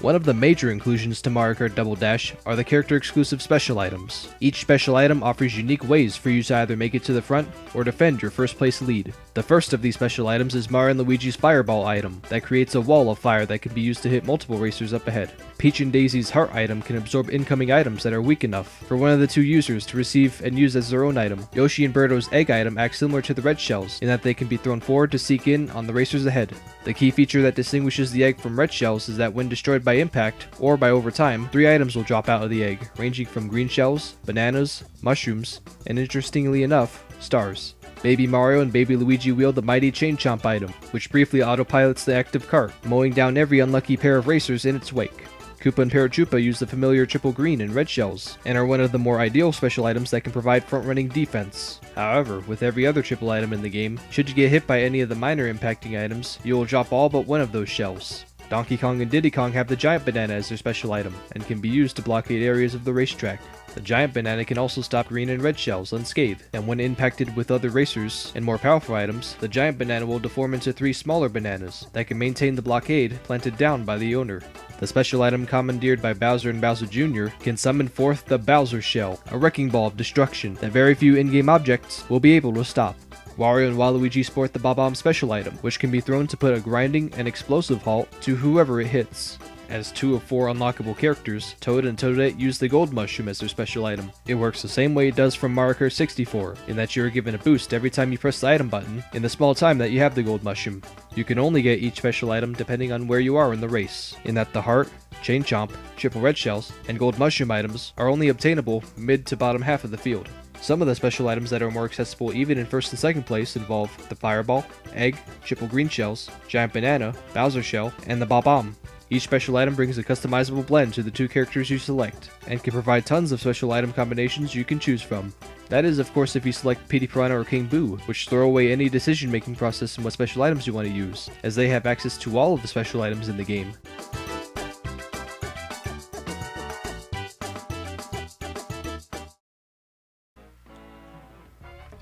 One of the major inclusions to Mario Kart Double Dash are the character-exclusive special items. Each special item offers unique ways for you to either make it to the front or defend your first place lead. The first of these special items is Mario & Luigi's Fireball item that creates a wall of fire that can be used to hit multiple racers up ahead. Peach and Daisy's Heart item can absorb incoming items that are weak enough for one of the two users to receive and use as their own item. Yoshi and Birdo's Egg item acts similar to the red shells in that they can be thrown forward to seek in on the racers ahead. The key feature that distinguishes the egg from red shells is that when destroyed by impact, or by overtime, 3 items will drop out of the egg, ranging from green shells, bananas, mushrooms, and interestingly enough, stars. Baby Mario and Baby Luigi wield the mighty Chain Chomp item, which briefly autopilots the active cart, mowing down every unlucky pair of racers in its wake. Koopa and Parachupa use the familiar triple green and red shells, and are one of the more ideal special items that can provide front-running defense. However, with every other triple item in the game, should you get hit by any of the minor impacting items, you will drop all but one of those shells. Donkey Kong and Diddy Kong have the Giant Banana as their special item, and can be used to blockade areas of the racetrack. The Giant Banana can also stop green and red shells unscathed, and when impacted with other racers and more powerful items, the Giant Banana will deform into 3 smaller bananas that can maintain the blockade planted down by the owner. The special item commandeered by Bowser and Bowser Jr. can summon forth the Bowser Shell, a wrecking ball of destruction that very few in-game objects will be able to stop. Wario and Waluigi sport the Bob-omb special item, which can be thrown to put a grinding and explosive halt to whoever it hits. As 2 of 4 unlockable characters, Toad and Toadette use the Gold Mushroom as their special item. It works the same way it does from Mario Kart 64, in that you are given a boost every time you press the item button in the small time that you have the Gold Mushroom. You can only get each special item depending on where you are in the race, in that the Heart, Chain Chomp, Triple Red Shells, and Gold Mushroom items are only obtainable mid to bottom half of the field. Some of the special items that are more accessible even in first and second place involve the Fireball, Egg, Triple Green Shells, Giant Banana, Bowser Shell, and the Bob-omb. Each special item brings a customizable blend to the 2 characters you select, and can provide tons of special item combinations you can choose from. That is, of course, if you select Petey Piranha or King Boo, which throw away any decision-making process in what special items you want to use, as they have access to all of the special items in the game.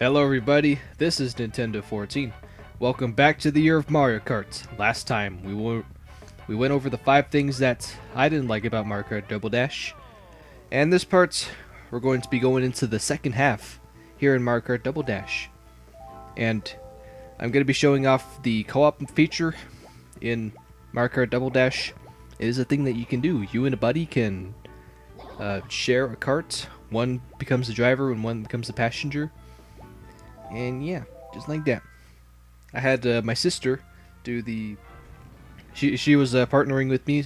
Hello everybody, this is Nintendo 14. Welcome back to the year of Mario Kart. Last time, we went over the 5 things that I didn't like about Mario Kart Double Dash. And this part, we're going to be going into the second half here in Mario Kart Double Dash. And I'm going to be showing off the co-op feature in Mario Kart Double Dash. It is a thing that you can do. You and a buddy can share a cart. One becomes the driver and one becomes the passenger. And yeah, just like that. I had my sister do the... She was partnering with me,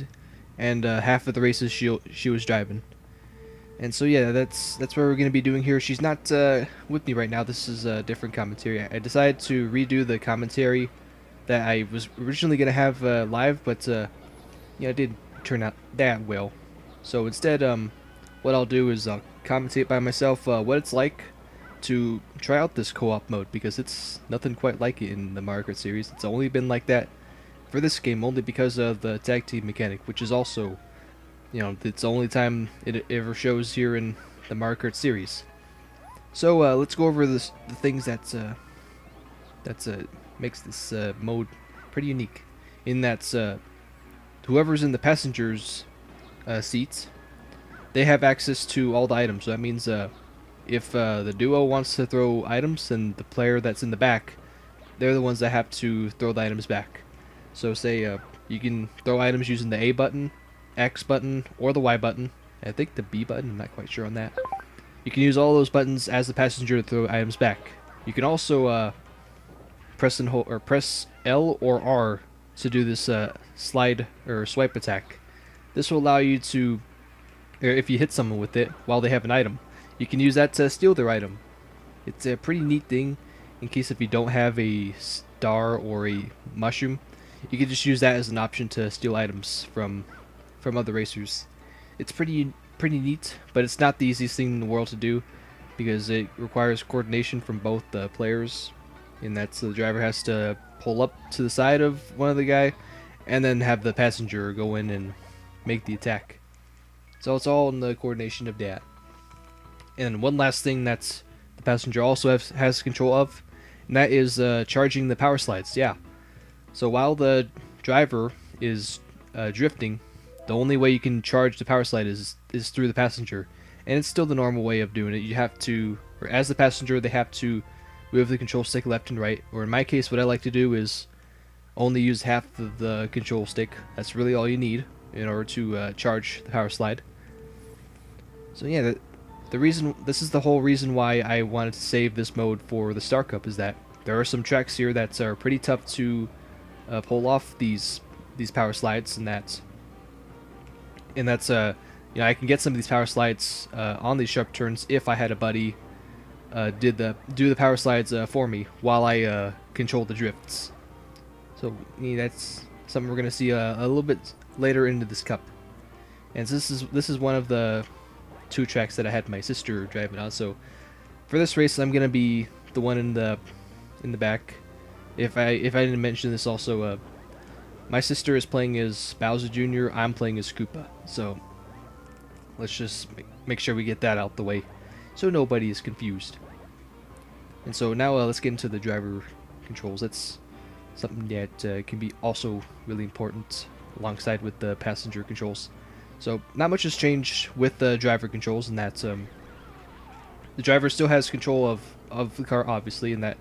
and half of the races she was driving. And so yeah, that's what we're gonna be doing here. She's not with me right now. This is a different commentary. I decided to redo the commentary that I was originally gonna have live, but yeah, it didn't turn out that well. So instead, what I'll do is I'll commentate by myself what it's like to try out this co-op mode, because it's nothing quite like it in the Mario Kart series. It's only been like that for this game only because of the tag team mechanic, which is also, you know, it's the only time it ever shows here in the Mario Kart series. So let's go over the things that makes this mode pretty unique. In that whoever's in the passengers seats, they have access to all the items. So that means if the duo wants to throw items, then the player that's in the back, they're the ones that have to throw the items back. So say you can throw items using the A button, X button, or the Y button. I think the B button, I'm not quite sure on that. You can use all those buttons as the passenger to throw items back. You can also press and hold, or press L or R to do this slide or swipe attack. This will allow you to, or if you hit someone with it while they have an item, you can use that to steal their item. It's a pretty neat thing in case if you don't have a star or a mushroom. You can just use that as an option to steal items from other racers. It's pretty neat, but it's not the easiest thing in the world to do because it requires coordination from both the players. And that's the driver has to pull up to the side of one of the guy, and then have the passenger go in and make the attack. So it's all in the coordination of that. And one last thing that's the passenger also has control of, and that is charging the power slides. Yeah. So while the driver is drifting, the only way you can charge the power slide is through the passenger, and it's still the normal way of doing it. You have to, or as the passenger, they have to move the control stick left and right. Or in my case, what I like to do is only use half of the control stick. That's really all you need in order to charge the power slide. So yeah, this is the whole reason why I wanted to save this mode for the Star Cup, is that there are some tracks here that are pretty tough to pull off these power slides, and that's you know, I can get some of these power slides on these sharp turns if I had a buddy do the power slides for me while I control the drifts. So that's something we're gonna see a little bit later into this cup. And so this is one of the 2 tracks that I had my sister driving on. So for this race, I'm gonna be the one in the back. If I didn't mention this also, my sister is playing as Bowser Jr. I'm playing as Koopa. So let's just make sure we get that out the way, so nobody is confused. And so now let's get into the driver controls. That's something that can be also really important alongside with the passenger controls. So not much has changed with the driver controls, and that's the driver still has control of the car, obviously, and that,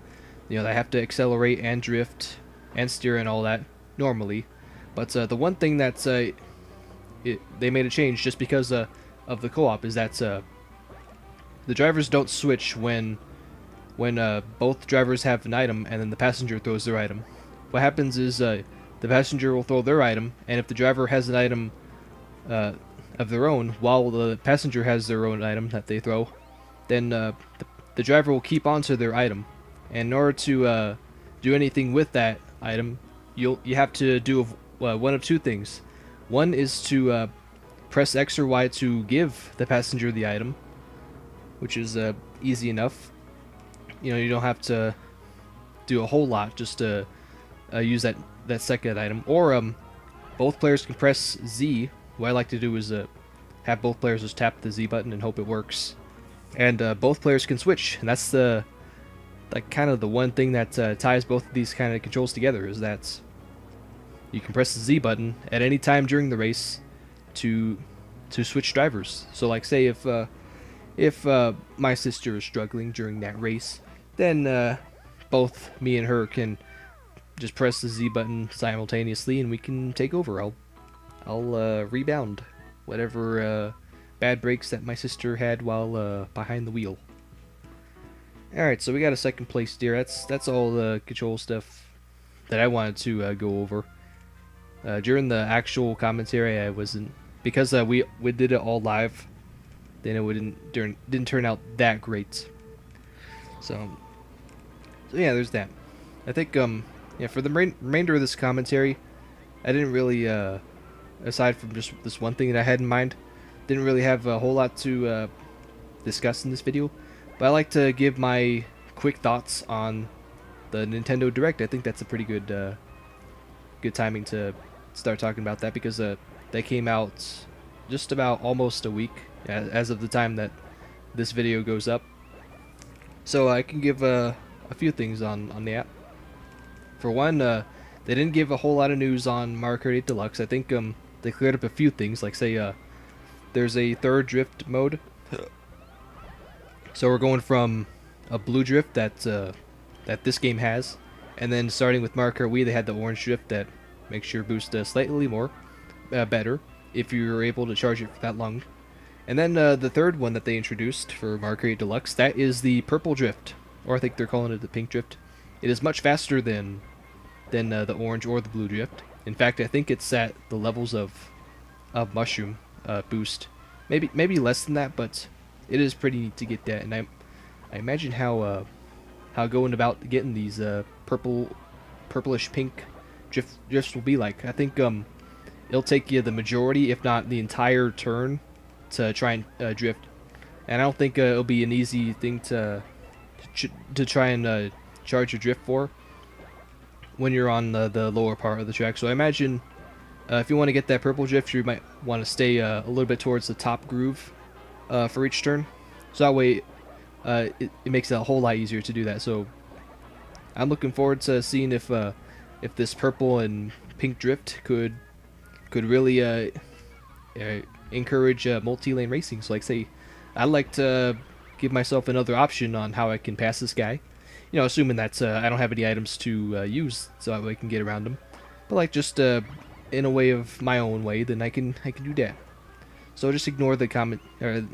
you know, they have to accelerate and drift and steer and all that normally. But the one thing that's they made a change just because of the co-op is that the drivers don't switch when both drivers have an item and then the passenger throws their item. What happens is the passenger will throw their item, and if the driver has an item of their own while the passenger has their own item that they throw, then the driver will keep onto their item. And in order to do anything with that item, you have to do one of 2 things. One is to press X or Y to give the passenger the item, which is easy enough. You know, you don't have to do a whole lot just to use that second item. Or both players can press Z. What I like to do is have both players just tap the Z button and hope it works. And both players can switch, and that's kind of the one thing that ties both of these kind of controls together, is that you can press the Z button at any time during the race to switch drivers. So like say if my sister is struggling during that race, then both me and her can just press the Z button simultaneously and we can take over. I'll rebound whatever bad breaks that my sister had while behind the wheel. Alright, so we got a second place there. That's all the control stuff that I wanted to go over. During the actual commentary, I wasn't, because we did it all live, then it didn't turn out that great. So yeah, there's that. I think yeah, for the remainder of this commentary, I didn't really aside from just this one thing that I had in mind, didn't really have a whole lot to discuss in this video. But I like to give my quick thoughts on the Nintendo Direct. I think that's a pretty good good timing to start talking about that, because they came out just about almost a week as of the time that this video goes up. So I can give a few things on the app. For one, they didn't give a whole lot of news on Mario Kart 8 Deluxe. I think they cleared up a few things, like say there's a third drift mode. So we're going from a blue drift that this game has, and then starting with Mario Kart Wii, they had the orange drift that makes your boost slightly more better if you're able to charge it for that long. And then the third one that they introduced for Mario Kart 8 Deluxe, that is the purple drift, or I think they're calling it the pink drift. It is much faster than the orange or the blue drift. In fact, I think it's at the levels of mushroom boost, maybe less than that, but it is pretty neat to get that. And I imagine how going about getting these purplish pink drifts will be like. I think it'll take you the majority, if not the entire turn, to try and drift. And I don't think it'll be an easy thing to try and charge your drift for when you're on the lower part of the track. So I imagine if you want to get that purple drift, you might want to stay a little bit towards the top groove for each turn. So that way it makes it a whole lot easier to do that. So I'm looking forward to seeing if this purple and pink drift could really encourage multi-lane racing. So like say, I'd like to give myself another option on how I can pass this guy. You know, assuming that I don't have any items to use, so I can get around him. But like just in a way of my own way, then I can do that. So just ignore the comment, or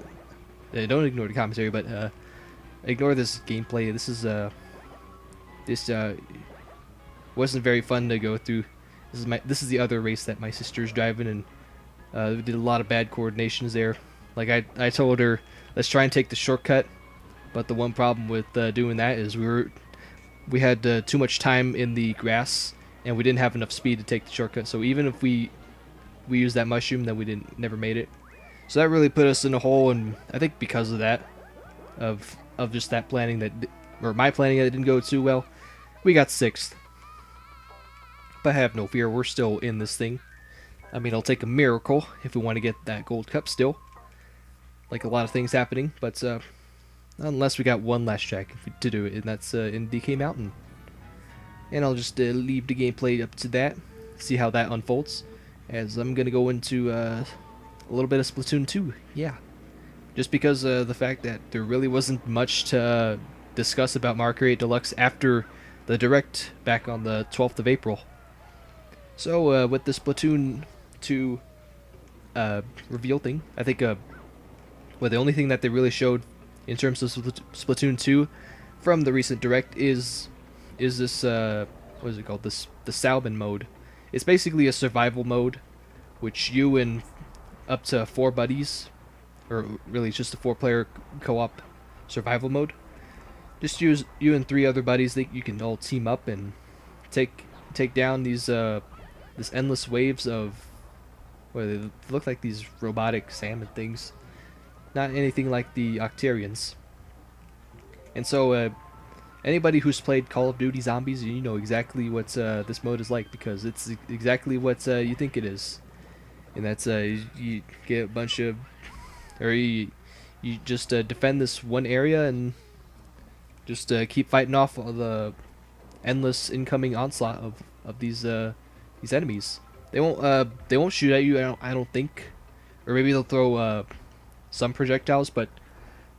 don't ignore the commentary, but ignore this gameplay. This is this wasn't very fun to go through. This is the other race that my sister's driving, and we did a lot of bad coordinations there. Like I told her, let's try and take the shortcut, but the one problem with doing that is we had too much time in the grass, and we didn't have enough speed to take the shortcut. So even if we used that mushroom, then we never made it. So that really put us in a hole, and I think because of that, of just that planning or my planning that didn't go too well, we got 6th. But have no fear, we're still in this thing. I mean, it'll take a miracle if we want to get that gold cup still. Like a lot of things happening, but unless we got one last track to do it, and that's in DK Mountain. And I'll just leave the gameplay up to that, see how that unfolds, as I'm going to go into a little bit of Splatoon 2, yeah. Just because the fact that there really wasn't much to discuss about Mario Kart 8 Deluxe after the Direct back on the 12th of April. So with the Splatoon 2 reveal thing, I think well, the only thing that they really showed in terms of Splatoon 2 from the recent Direct is this, what is it called, the Salmon mode. It's basically a survival mode, which you and up to 4 buddies, or really it's just a 4-player co-op survival mode. Just use you and 3 other buddies that you can all team up and take down these this endless waves of, well, they look like these robotic salmon things. Not anything like the Octarians. And so anybody who's played Call of Duty Zombies, you know exactly what this mode is like, because it's exactly what you think it is. And that's you get a bunch of, or you just defend this one area and just keep fighting off all the endless incoming onslaught of these enemies. They won't shoot at you, I don't think, or maybe they'll throw some projectiles, but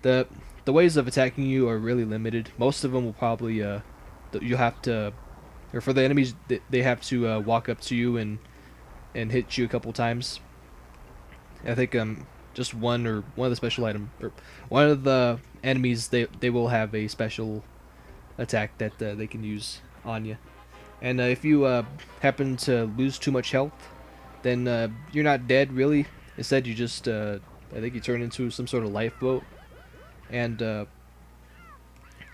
the ways of attacking you are really limited. Most of them will probably you'll have to, or for the enemies, they have to walk up to you and hit you a couple times. I think just one of the special item, or one of the enemies, they will have a special attack that they can use on you. And if you happen to lose too much health, then you're not dead really. Instead, you just I think you turn into some sort of lifeboat. And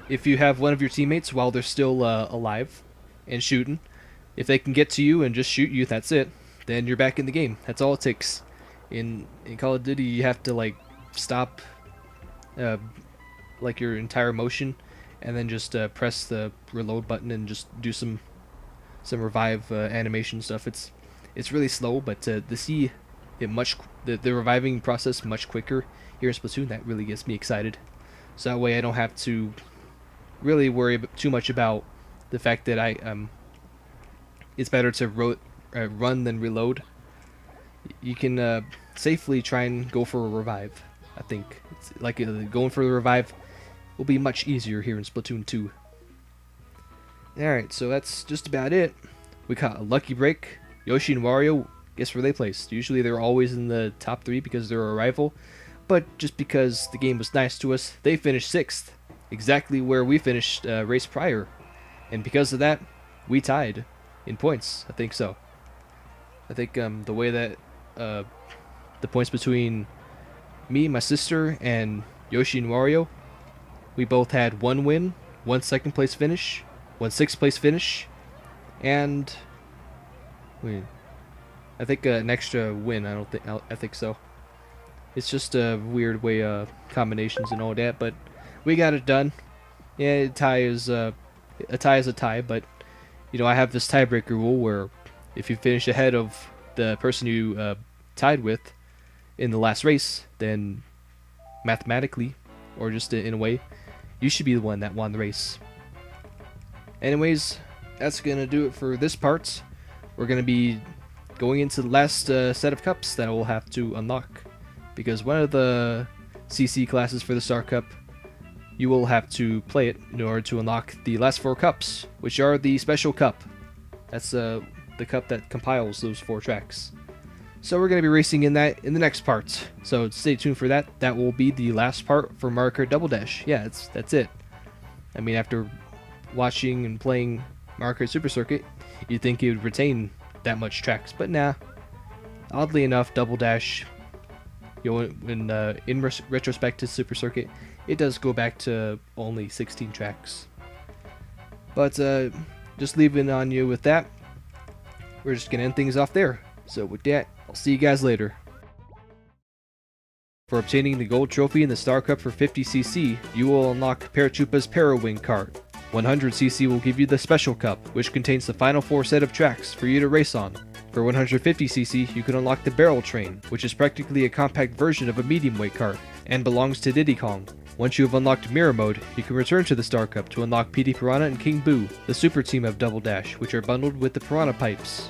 if you have one of your teammates while they're still alive and shooting, if they can get to you and just shoot you, that's it. Then you're back in the game. That's all it takes. In Call of Duty, you have to like stop like your entire motion, and then just press the reload button and just do some revive animation stuff. It's really slow, but to see it the reviving process much quicker here in Splatoon, that really gets me excited. So that way I don't have to really worry too much about the fact that it's better to run than reload. You can safely try and go for a revive. I think it's like going for the revive will be much easier here in Splatoon 2. Alright, so that's just about it. We caught a lucky break. Yoshi and Wario, guess where they placed? Usually they're always in the top 3 because they're a rival, but just because the game was nice to us, they finished 6th, exactly where we finished race prior. And because of that, we tied in points. I think so. I think the way that the points between me, my sister, and Yoshi and Wario, we both had 1 win, 1 second place finish, 1 6th place finish, and I think an extra win. I think so. It's just a weird way combinations and all that, but we got it done. Yeah, a tie is a tie, but you know, I have this tiebreaker rule where if you finish ahead of the person you tied with in the last race, then mathematically, or just in a way, you should be the one that won the race. Anyways, that's gonna do it for this part. We're gonna be going into the last set of cups that we'll have to unlock, because one of the CC classes for the Star Cup, you will have to play it in order to unlock the last 4 cups, which are the special cup. That's the cup that compiles those 4 tracks. So we're going to be racing in that in the next part. So stay tuned for that. That will be the last part for Mario Kart Double Dash. Yeah, that's it. I mean, after watching and playing Mario Kart Super Circuit, you'd think it would retain that much tracks, but nah. Oddly enough, Double Dash, in retrospect to Super Circuit, it does go back to only 16 tracks. But just leaving on you with that, we're just gonna end things off there. So with that, I'll see you guys later. For obtaining the gold trophy in the Star Cup for 50cc, you will unlock Parachupa's Parawing Kart. 100cc will give you the Special Cup, which contains the final 4 set of tracks for you to race on. For 150cc, you can unlock the Barrel Train, which is practically a compact version of a medium-weight kart, and belongs to Diddy Kong. Once you have unlocked Mirror Mode, you can return to the Star Cup to unlock PD Piranha and King Boo, the super team of Double Dash, which are bundled with the Piranha Pipes.